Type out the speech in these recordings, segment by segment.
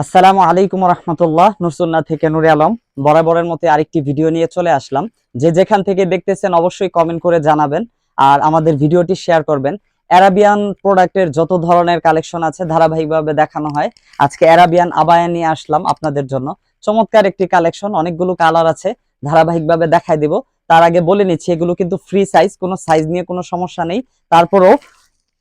আসসালামু আলাইকুম রহমতুল্লাহ। নুরসুন্নাহ থেকে নুরে আলম বরাবরের মতো আরেকটি ভিডিও নিয়ে চলে আসলাম। যে যেখান থেকে দেখতেছেন অবশ্যই কমেন্ট করে জানাবেন আর আমাদের ভিডিওটি শেয়ার করবেন। অ্যারাবিয়ান প্রোডাক্টের যত ধরনের কালেকশন আছে ধারাবাহিকভাবে দেখানো হয়। আজকে অ্যারাবিয়ান আবায়া নিয়ে আসলাম আপনাদের জন্য। চমৎকার একটি কালেকশন, অনেকগুলো কালার আছে, ধারাবাহিকভাবে দেখাই দিব। তার আগে বলে নিচ্ছি এগুলো কিন্তু ফ্রি সাইজ, কোনো সাইজ নিয়ে কোনো সমস্যা নেই। তারপরেও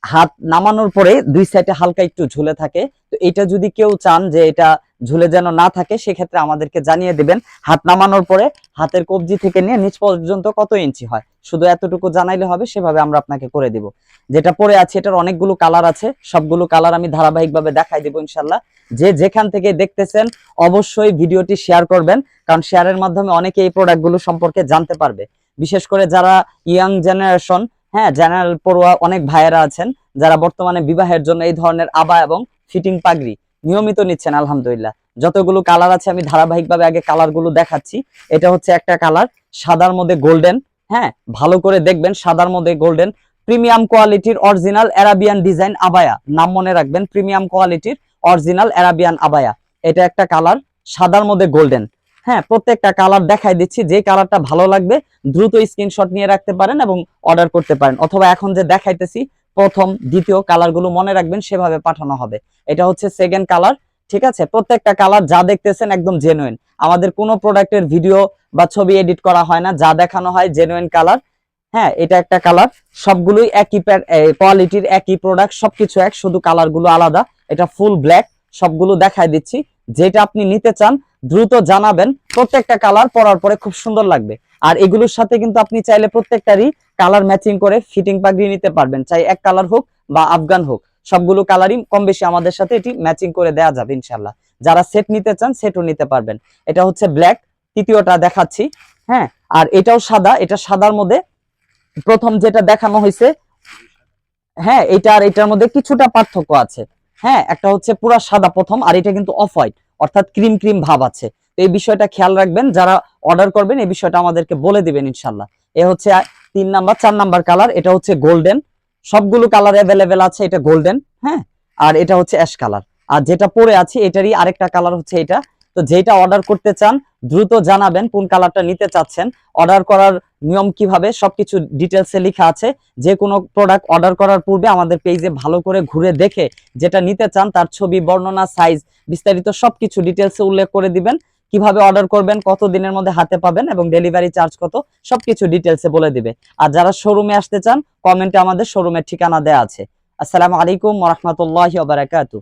হাত নামানোর পরে দুই সাইডে হালকা একটু ঝুলে থাকে। তো এটা যদি কেউ চান যে এটা ঝুলে যেন না থাকে, সেক্ষেত্রে আমাদেরকে জানিয়ে দিবেন। হাত নামানোর পরে হাতের কবজি থেকে নিয়ে নিচ পর্যন্ত কত ইঞ্চি হয় শুধু এতটুকু জানাইলে হবে, সেভাবে আমরা আপনাকে করে দিব। যেটা পরে আছে এটার অনেকগুলো কালার আছে, সবগুলো কালার আমি ধারাবাহিকভাবে দেখাই দিব ইনশাল্লাহ। যে যেখান থেকে দেখতেছেন অবশ্যই ভিডিওটি শেয়ার করবেন, কারণ শেয়ারের মাধ্যমে অনেকে এই প্রোডাক্টগুলো সম্পর্কে জানতে পারবে। বিশেষ করে যারা ইয়াং জেনারেশন, হ্যাঁ, জেনারেল পড়ুয়া অনেক ভাইয়েরা আছেন যারা বর্তমানে বিবাহের জন্য এই ধরনের আবা এবং ফিটিং পাগড়ি নিয়মিত নিচ্ছেন। আলহামদুলিল্লাহ, যতগুলো কালার আছে আমি ধারাবাহিকভাবে আগে কালারগুলো দেখাচ্ছি। এটা হচ্ছে একটা কালার সাদার মধ্যে গোল্ডেন, হ্যাঁ, ভালো করে দেখবেন, সাদার মধ্যে গোল্ডেন, প্রিমিয়াম কোয়ালিটির অরিজিনাল আরাবিয়ান ডিজাইন আবায়া, নাম মনে রাখবেন, প্রিমিয়াম কোয়ালিটির অরিজিনাল আরাবিয়ান আবায়া। এটা একটা কালার সাদার মধ্যে গোল্ডেন। হ্যাঁ, প্রত্যেকটা কালার দেখাই দিচ্ছি, যে কালারটা ভালো লাগবে দ্রুত স্ক্রিনশট নিয়ে রাখতে পারেন এবং অর্ডার করতে পারেন, অথবা এখন যে দেখাইতেছি প্রথম দ্বিতীয় কালারগুলো মনে রাখবেন, সেভাবে পাঠানো হবে। এটা হচ্ছে সেকেন্ড কালার। ঠিক আছে, প্রত্যেকটা কালার যা দেখতেছেন একদম জেনুইন। আমাদের কোনো প্রোডাক্টের ভিডিও বা ছবি এডিট করা হয় না, যা দেখানো হয় জেনুইন কালার। হ্যাঁ, এটা একটা কালার, সবগুলোই একই কোয়ালিটির, একই প্রোডাক্ট, সবকিছু এক, শুধু কালারগুলো আলাদা। এটা ফুল ব্ল্যাক, সবগুলো দেখাই দিচ্ছি। যেটা আপনি নিতে চান দ্রুত জানাবেন, প্রত্যেকটা কালার পরার পরে খুব সুন্দর লাগবে। আর এগুলোর সাথে কিন্তু আপনি চাইলে প্রত্যেকটারই কালার ম্যাচিং করে ফিটিং পাগড়ি নিতে পারবেন, চাই এক কালার হোক বা আফগান হোক, সবগুলো কালারই কম বেশি আমাদের সাথে এটি ম্যাচিং করে দেওয়া যাবে ইনশাল্লাহ। যারা সেট নিতে চান সেটও নিতে পারবেন। এটা হচ্ছে ব্ল্যাক, তৃতীয়টা দেখাচ্ছি। হ্যাঁ, আর এটাও সাদা, এটা সাদার মধ্যে প্রথম যেটা দেখানো হয়েছে, হ্যাঁ, এটা আর এটার মধ্যে কিছুটা পার্থক্য আছে। হ্যাঁ, একটা হচ্ছে পুরা সাদা প্রথম, আর এটা কিন্তু অফ হোয়াইট, অর্থাৎ ক্রিম ক্রিম ভাব আছে। তো এই বিষয়টা খেয়াল রাখবেন, যারা অর্ডার করবেন এই বিষয়টা আমাদেরকে বলে দিবেন ইনশাল্লাহ। এ হচ্ছে 3 নাম্বার, 4 নাম্বার কালার, এটা হচ্ছে গোল্ডেন, সবগুলো কালার অ্যাভেলেবেল আছে। এটা গোল্ডেন, হ্যাঁ, আর এটা হচ্ছে অ্যাশ কালার। আর যেটা পরে আছে এটারই আরেকটা কালার হচ্ছে এটা। তো যেটা অর্ডার করতে চান দ্রুত জানাবেন কোন কালারটা নিতে চাচ্ছেন। অর্ডার করার নিয়ম কিভাবে সবকিছু ডিটেলসে লেখা আছে। যে কোনো প্রোডাক্ট অর্ডার করার পূর্বে আমাদের পেজে ভালো করে ঘুরে দেখে যেটা নিতে চান তার ছবি, বর্ণনা, সাইজ, বিস্তারিত সবকিছু ডিটেলসে উল্লেখ করে দিবেন। কিভাবে অর্ডার করবেন, কত দিনের মধ্যে হাতে পাবেন এবং ডেলিভারি চার্জ কত, সবকিছু ডিটেলসে বলে দিবে। আর যারা শোরুমে আসতে চান কমেন্টে আমাদের শোরুমের ঠিকানা দেয়া আছে। আসসালামু আলাইকুম ওয়া রাহমাতুল্লাহি ওয়া বারাকাতুহু।